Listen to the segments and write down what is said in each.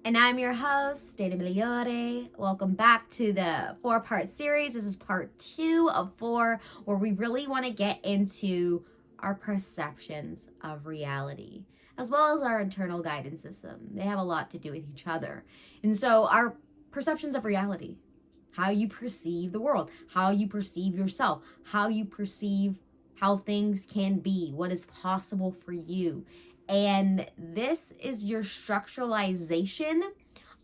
And I'm your host, Dana Migliore. Welcome back to the 4-part series. This is part 2 of 4, where we really want to get into our perceptions of reality, as well as our internal guidance system. They have a lot to do with each other. And so our perceptions of reality, how you perceive the world, how you perceive yourself, how you perceive how things can be, what is possible for you. And this is your structuralization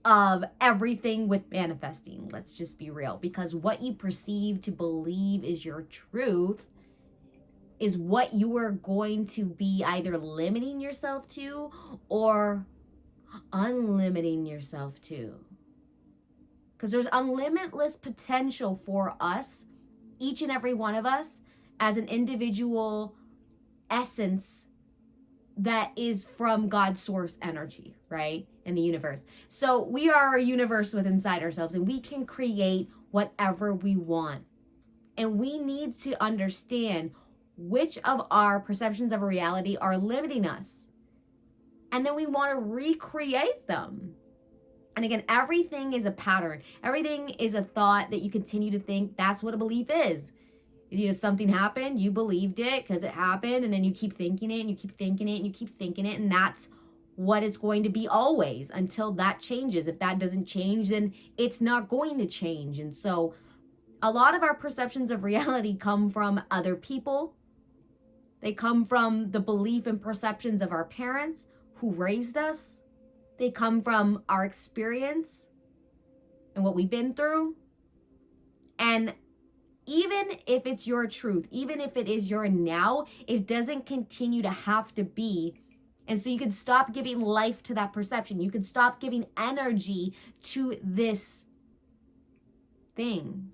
of everything with manifesting. Let's just be real. Because what you perceive to believe is your truth is what you are going to be either limiting yourself to or unlimiting yourself to. Because there's unlimitless potential for us, each and every one of us, as an individual essence that is from God's source energy, right? In the universe. So we are a universe within inside ourselves, and we can create whatever we want. And we need to understand which of our perceptions of reality are limiting us. And then we want to recreate them. And again, everything is a pattern. Everything is a thought that you continue to think. That's what a belief is. You know, something happened, you believed it because it happened, and then you keep thinking it, and you keep thinking it, and you keep thinking it, and that's what it's going to be always until that changes. If that doesn't change, then it's not going to change. And so a lot of our perceptions of reality come from other people. They come from the belief and perceptions of our parents who raised us. They come from our experience and what we've been through. And even if it's your truth, even if it is your now, it doesn't continue to have to be. And so you can stop giving life to that perception. You can stop giving energy to this thing,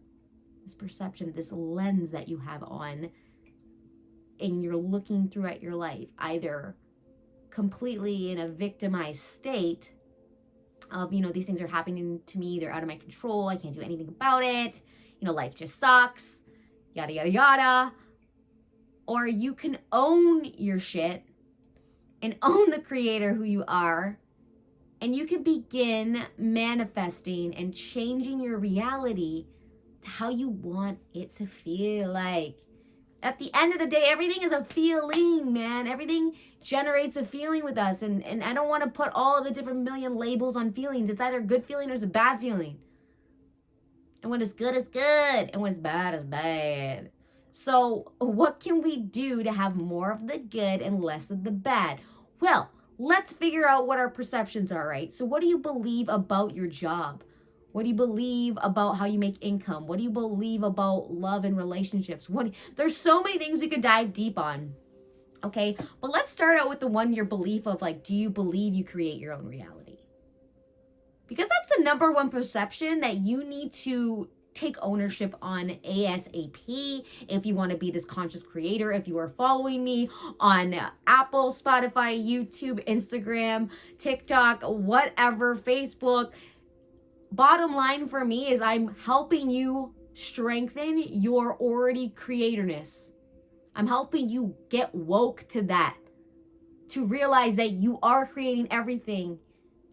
this perception, this lens that you have on, and you're looking through at your life, either completely in a victimized state of, you know, these things are happening to me, they're out of my control, I can't do anything about it. You know, life just sucks, yada, yada, yada. Or you can own your shit and own the creator who you are. And you can begin manifesting and changing your reality to how you want it to feel like. At the end of the day, everything is a feeling, man. Everything generates a feeling with us. And I don't want to put all the different million labels on feelings. It's either a good feeling or it's a bad feeling. And when it's good, it's good. And when it's bad, it's bad. So what can we do to have more of the good and less of the bad? Well, let's figure out what our perceptions are, right? So what do you believe about your job? What do you believe about how you make income? What do you believe about love and relationships? There's so many things we could dive deep on. Okay, but let's start out with the one, your belief of, like, do you believe you create your own reality? Because that's the number one perception that you need to take ownership on ASAP if you want to be this conscious creator. If you are following me on Apple, Spotify, YouTube, Instagram, TikTok, whatever, Facebook, bottom line for me is I'm helping you strengthen your already creatorness. I'm helping you get woke to that, to realize that you are creating everything.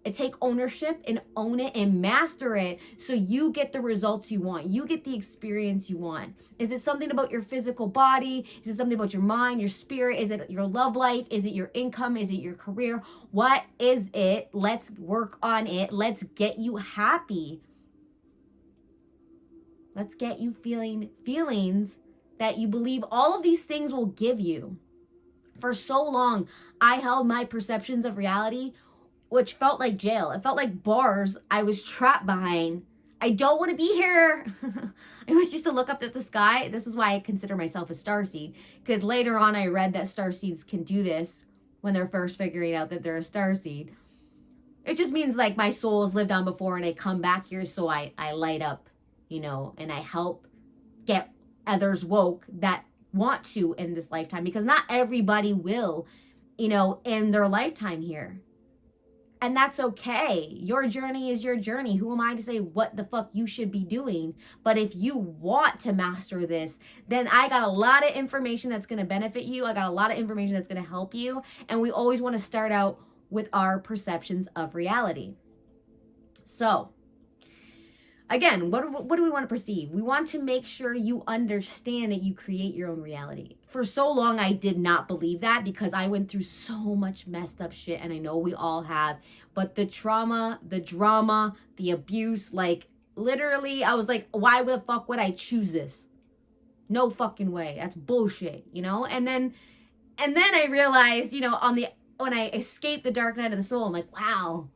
And take ownership and own it and master it so you get the results you want. You get the experience you want. Is it something about your physical body? Is it something about your mind, your spirit? Is it your love life? Is it your income? Is it your career? What is it? Let's work on it. Let's get you happy. Let's get you feeling feelings that you believe all of these things will give you. For so long, I held my perceptions of reality, which felt like jail. It felt like bars I was trapped behind. I don't want to be here. I was just to look up at the sky. This is why I consider myself a starseed, because later on I read that starseeds can do this when they're first figuring out that they're a starseed. It just means like my soul has lived on before and I come back here, so I light up, you know, and I help get others woke that want to in this lifetime, because not everybody will, you know, in their lifetime here. And that's okay. Your journey is your journey. Who am I to say what the fuck you should be doing? But if you want to master this, then I got a lot of information that's going to benefit you. I got a lot of information that's going to help you. And we always want to start out with our perceptions of reality. So, again, what do we want to perceive? We want to make sure you understand that you create your own reality. For so long, I did not believe that because I went through so much messed up shit, and I know we all have. But the trauma, the drama, the abuse, like literally, I was like, why the fuck would I choose this? No fucking way. That's bullshit, you know? And then I realized, you know, when I escaped the dark night of the soul, I'm like, wow,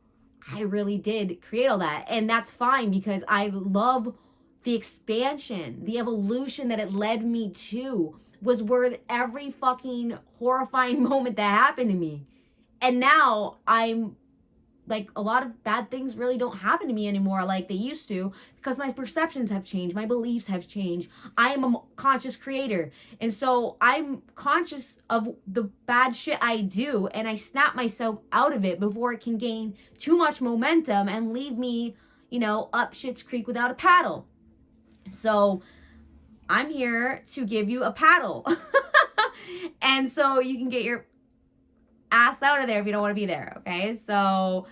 I really did create all that. And that's fine because I love the expansion, the evolution that it led me to was worth every fucking horrifying moment that happened to me. And now I'm like, a lot of bad things really don't happen to me anymore like they used to because my perceptions have changed, my beliefs have changed. I am a conscious creator, and so I'm conscious of the bad shit I do, and I snap myself out of it before it can gain too much momentum and leave me, you know, up shit's creek without a paddle. So I'm here to give you a paddle. And so you can get your ass out of there if you don't want to be there, okay? So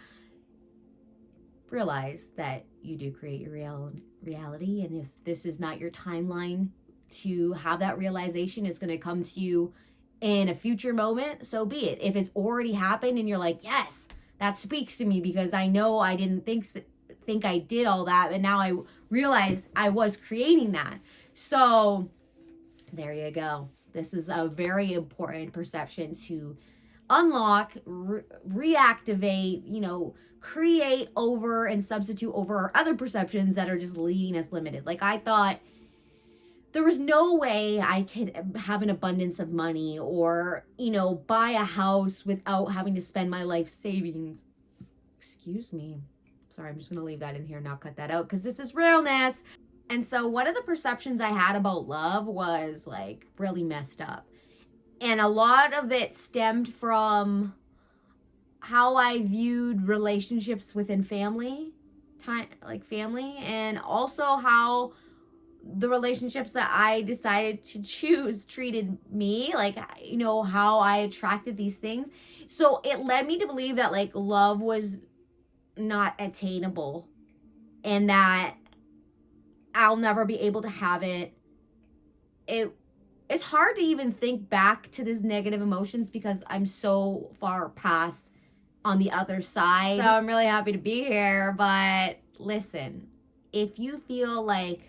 realize that you do create your reality, and if this is not your timeline to have that realization, it's going to come to you in a future moment, so be it. If it's already happened and you're like, yes, that speaks to me because I know I didn't think I did all that, and now I realize I was creating that. So there you go. This is a very important perception to unlock, reactivate, you know, create over and substitute over our other perceptions that are just leaving us limited. Like, I thought there was no way I could have an abundance of money or, you know, buy a house without having to spend my life savings. Excuse me. Sorry, I'm just going to leave that in here and not cut that out because this is realness. And so one of the perceptions I had about love was like really messed up. And a lot of it stemmed from how I viewed relationships within family, and also how the relationships that I decided to choose treated me, like, you know, how I attracted these things. So it led me to believe that like love was not attainable and that I'll never be able to have it. It's hard to even think back to these negative emotions because I'm so far past on the other side. So I'm really happy to be here. But listen, if you feel like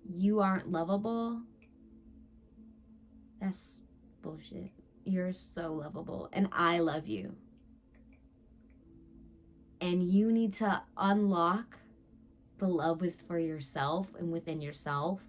you aren't lovable, that's bullshit. You're so lovable, and I love you. And you need to unlock the love for yourself and within yourself.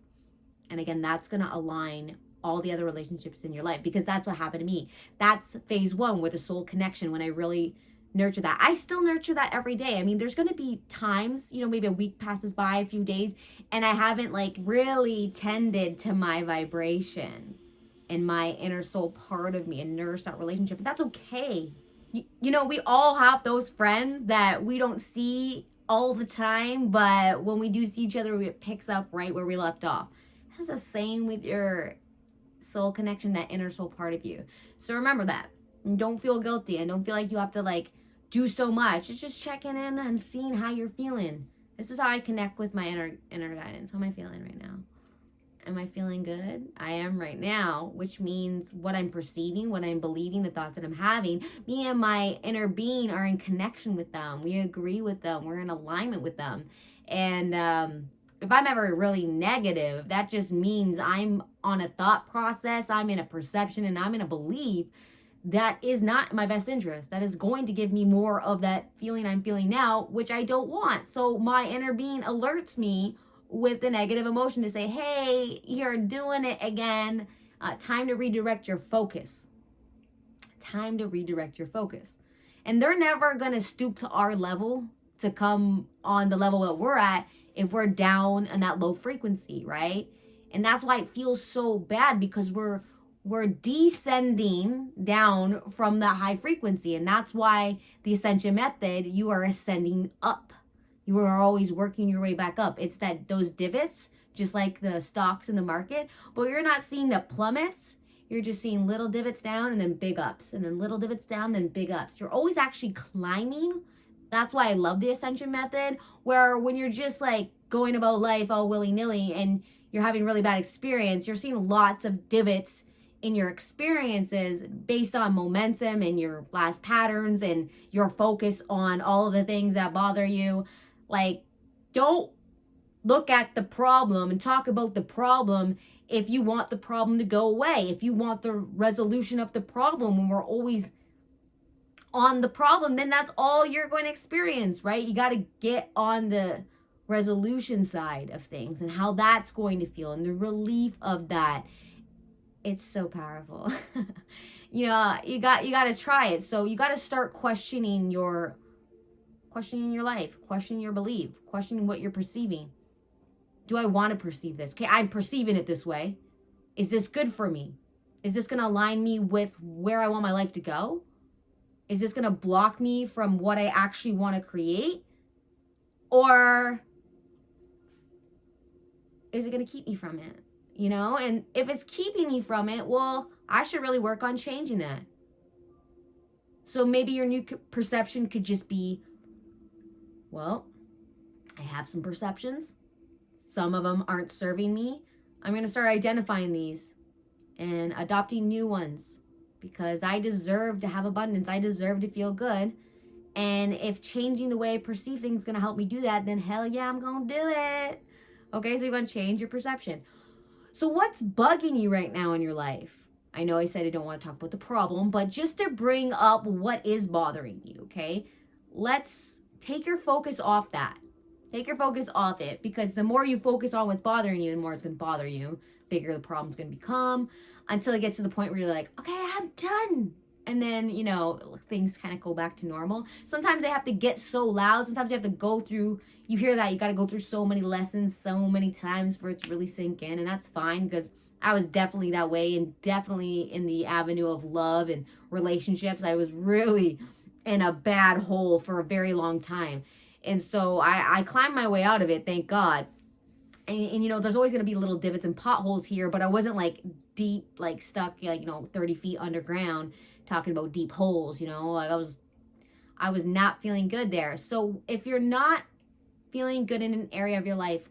And again, that's going to align all the other relationships in your life because that's what happened to me. That's phase one with the soul connection when I really nurture that. I still nurture that every day. I mean, there's going to be times, you know, maybe a week passes by, a few days, and I haven't like really tended to my vibration and my inner soul part of me and nourished that relationship. But that's okay. You know, we all have those friends that we don't see all the time, but when we do see each other, it picks up right where we left off. It's the same with your soul connection, that inner soul part of you. So remember that. And don't feel guilty and don't feel like you have to like do so much. It's just checking in and seeing how you're feeling. This is how I connect with my inner guidance. How am I feeling right now? Am I feeling good? I am right now, which means what I'm perceiving, what I'm believing, the thoughts that I'm having, me and my inner being are in connection with them. We agree with them. We're in alignment with them. And if I'm ever really negative, that just means I'm on a thought process, I'm in a perception, and I'm in a belief that is not my best interest. That is going to give me more of that feeling I'm feeling now, which I don't want. So my inner being alerts me with the negative emotion to say, hey, you're doing it again. Time to redirect your focus. Time to redirect your focus. And they're never going to stoop to our level to come on the level that we're at if we're down in that low frequency, right? And that's why it feels so bad because we're descending down from the high frequency. And that's why the Ascension method, you are ascending up. You are always working your way back up. It's that those divots, just like the stocks in the market, but you're not seeing the plummets. You're just seeing little divots down and then big ups, and then little divots down, then big ups. You're always actually climbing That's why I love the Ascension method, where when you're just like going about life all willy-nilly and you're having really bad experience, you're seeing lots of divots in your experiences based on momentum and your last patterns and your focus on all of the things that bother you. Like, don't look at the problem and talk about the problem if you want the problem to go away, if you want the resolution of the problem. When we're always on the problem, then that's all you're going to experience, right? You got to get on the resolution side of things and how that's going to feel and the relief of that. It's so powerful. You got to try it. So you got to start questioning your life, questioning your belief, questioning what you're perceiving. Do I want to perceive this? Okay, I'm perceiving it this way. Is this good for me? Is this going to align me with where I want my life to go? Is this going to block me from what I actually want to create? Or is it going to keep me from it? And if it's keeping me from it, well, I should really work on changing that. So maybe your new perception could just be, well, I have some perceptions. Some of them aren't serving me. I'm going to start identifying these and adopting new ones, because I deserve to have abundance. I deserve to feel good. And if changing the way I perceive things is going to help me do that, then hell yeah, I'm going to do it. Okay, so you're going to change your perception. So what's bugging you right now in your life? I know I said I don't want to talk about the problem, but just to bring up what is bothering you, okay? Let's take your focus off that. Take your focus off it, because the more you focus on what's bothering you, the more it's going to bother you. Bigger the problem's going to become, until it gets to the point where you're like, okay, I'm done. And then, things kind of go back to normal. Sometimes they have to get so loud. Sometimes you have to go through, you hear that, you got to go through so many lessons so many times for it to really sink in. And that's fine, because I was definitely that way, and definitely in the avenue of love and relationships. I was really in a bad hole for a very long time. And so I climbed my way out of it, thank God. And there's always going to be little divots and potholes here, but I wasn't like deep, like stuck, 30 feet underground, talking about deep holes, like I was not feeling good there. So if you're not feeling good in an area of your life,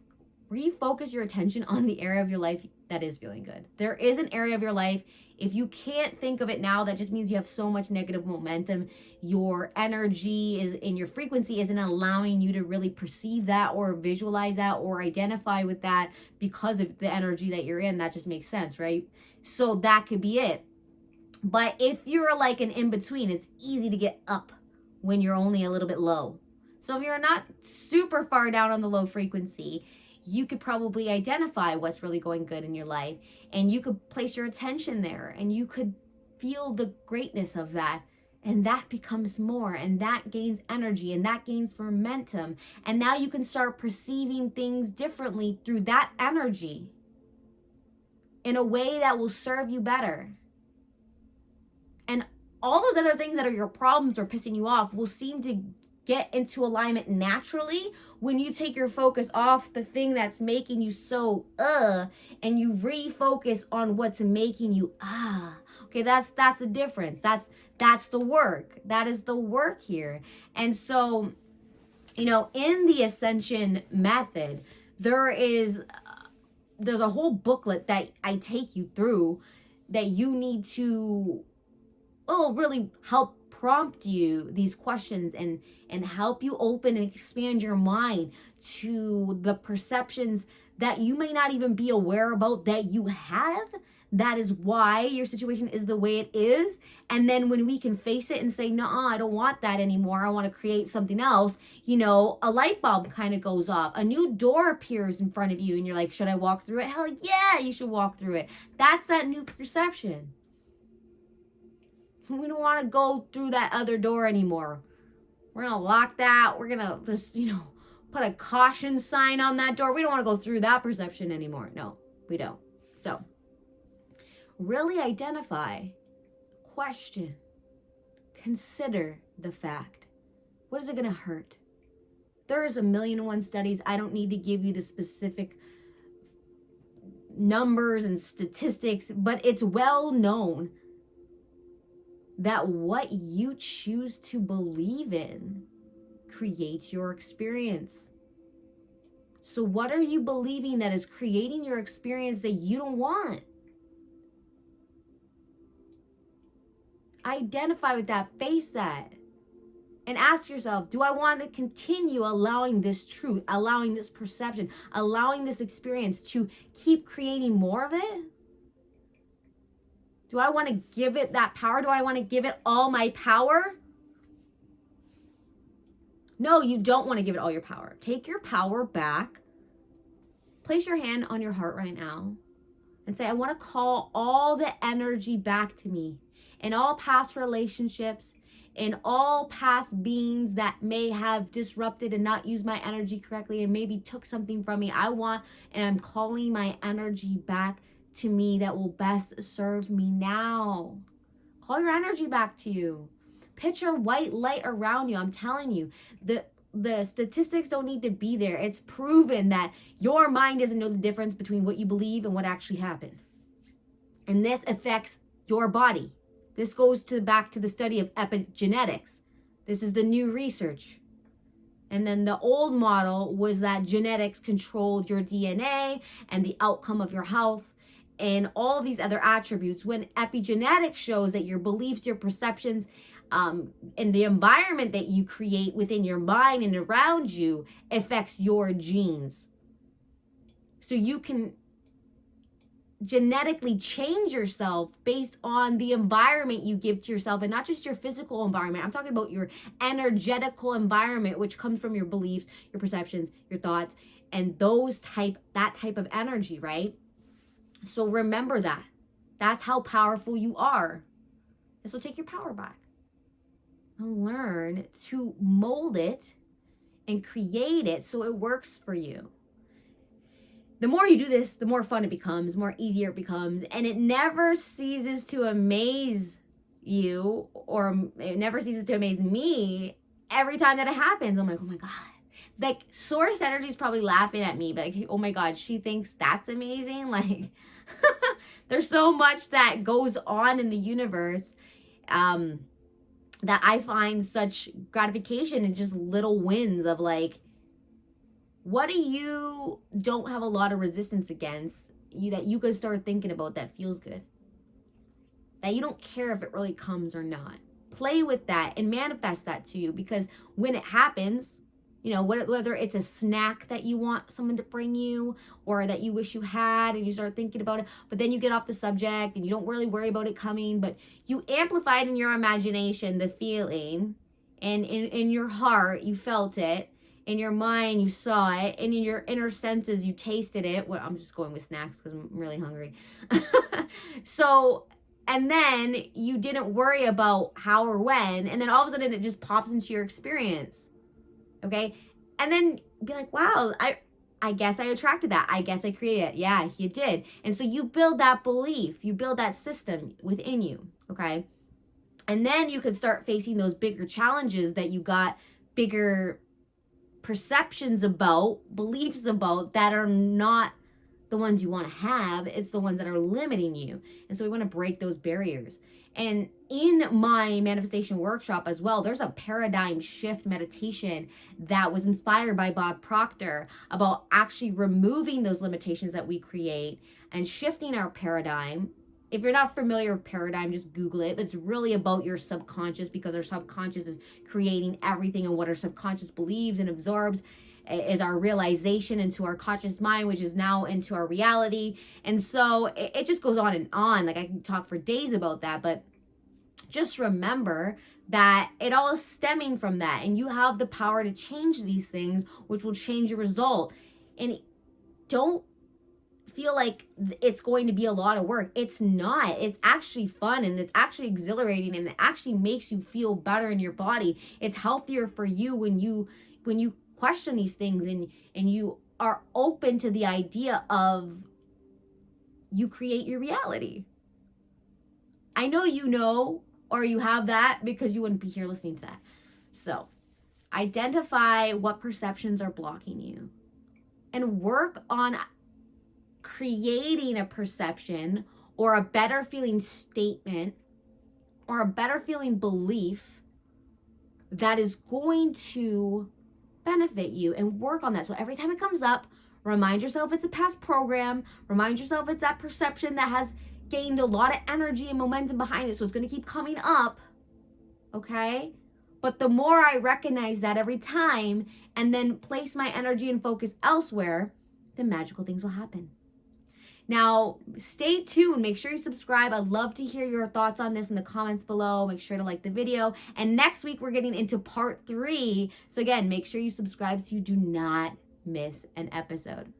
refocus your attention on the area of your life that is feeling good. There is an area of your life. If you can't think of it now, that just means you have so much negative momentum. Your energy is in your frequency isn't allowing you to really perceive that or visualize that or identify with that because of the energy that you're in. That just makes sense, right? So that could be it. But if you're like an in-between, it's easy to get up when you're only a little bit low. So if you're not super far down on the low frequency, you could probably identify what's really going good in your life, and you could place your attention there, and you could feel the greatness of that, and that becomes more, and that gains energy, and that gains momentum, and now you can start perceiving things differently through that energy in a way that will serve you better. And all those other things that are your problems or pissing you off will seem to get into alignment naturally when you take your focus off the thing that's making you so and you refocus on what's making you okay. That's the difference. That's the work. That is the work here. And so in the Ascension method, there's a whole booklet that I take you through that you need to really help prompt you these questions and help you open and expand your mind to the perceptions that you may not even be aware about that you have. That is why your situation is the way it is. And then when we can face it and say, no, I don't want that anymore, I want to create something else, a light bulb kind of goes off. A new door appears in front of you and you're like, should I walk through it? Hell yeah, you should walk through it. That's that new perception. We don't want to go through that other door anymore. We're going to lock that. We're going to just, put a caution sign on that door. We don't want to go through that perception anymore. No, we don't. So, really identify, question, consider the fact. What is it going to hurt? There's 1,000,001 studies. I don't need to give you the specific numbers and statistics, but it's well known that what you choose to believe in creates your experience. So what are you believing that is creating your experience that you don't want? Identify with that, face that, and ask yourself, do I want to continue allowing this truth, allowing this perception, allowing this experience to keep creating more of it? Do I want to give it that power? Do I want to give it all my power? No, you don't want to give it all your power. Take your power back. Place your hand on your heart right now and say, I want to call all the energy back to me in all past relationships, in all past beings that may have disrupted and not used my energy correctly and maybe took something from me. And I'm calling my energy back to me that will best serve me now. Call your energy back to you. Picture white light around you. I'm telling you, the statistics don't need to be there. It's proven that your mind doesn't know the difference between what you believe and what actually happened. And this affects your body. This goes back to the study of epigenetics. This is the new research. And then the old model was that genetics controlled your DNA and the outcome of your health and all of these other attributes, when epigenetics shows that your beliefs, your perceptions, and the environment that you create within your mind and around you affects your genes. So you can genetically change yourself based on the environment you give to yourself, and not just your physical environment. I'm talking about your energetical environment, which comes from your beliefs, your perceptions, your thoughts, and that type of energy, right? So remember that. That's how powerful you are. And so take your power back and learn to mold it and create it so it works for you. The more you do this, the more fun it becomes, the more easier it becomes, and it never ceases to amaze you, or it never ceases to amaze me every time that it happens. I'm like, oh my God. Like, source energy is probably laughing at me, but like, oh my God, she thinks that's amazing. Like, there's so much that goes on in the universe that I find such gratification in just little wins of like, what do you don't have a lot of resistance against that you could start thinking about that feels good? That you don't care if it really comes or not. Play with that and manifest that to you, because when it happens, you know, whether it's a snack that you want someone to bring you or that you wish you had and you start thinking about it, but then you get off the subject and you don't really worry about it coming, but you amplified in your imagination the feeling, and in your heart you felt it. In your mind, you saw it, and in your inner senses, you tasted it. Well, I'm just going with snacks because I'm really hungry. So, and then you didn't worry about how or when, and then all of a sudden it just pops into your experience. Okay? And then be like, wow, I guess I attracted that. I guess I created it. Yeah, you did. And so you build that belief, you build that system within you. Okay? And then you could start facing those bigger challenges that you got bigger perceptions about, beliefs about, that are not the ones you want to have. It's the ones that are limiting you. And so we want to break those barriers. And in my manifestation workshop as well, there's a paradigm shift meditation that was inspired by Bob Proctor about actually removing those limitations that we create and shifting our paradigm. If you're not familiar with paradigm, just Google it. It's really about your subconscious, because our subconscious is creating everything, and what our subconscious believes and absorbs is our realization into our conscious mind, which is now into our reality. And so it just goes on and on. Like, I can talk for days about that, but just remember that it all is stemming from that, and you have the power to change these things, which will change your result. And don't feel like it's going to be a lot of work. It's not. It's actually fun, and it's actually exhilarating, and it actually makes you feel better in your body. It's healthier for you when you question these things, and you are open to the idea of you create your reality. I know you know, or you have that, because you wouldn't be here listening to that. So identify what perceptions are blocking you and work on creating a perception or a better feeling statement or a better feeling belief that is going to benefit you, and work on that. So every time it comes up, remind yourself it's a past program. Remind yourself it's that perception that has gained a lot of energy and momentum behind it. So it's going to keep coming up. Okay? But the more I recognize that every time and then place my energy and focus elsewhere, then magical things will happen. Now, stay tuned. Make sure you subscribe. I'd love to hear your thoughts on this in the comments below. Make sure to like the video. And next week, we're getting into part 3. So again, make sure you subscribe so you do not miss an episode.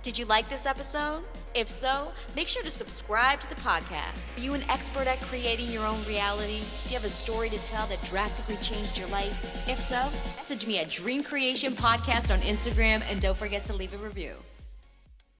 Did you like this episode? If so, make sure to subscribe to the podcast. Are you an expert at creating your own reality? Do you have a story to tell that drastically changed your life? If so, message me at Dream Creation Podcast on Instagram, and don't forget to leave a review.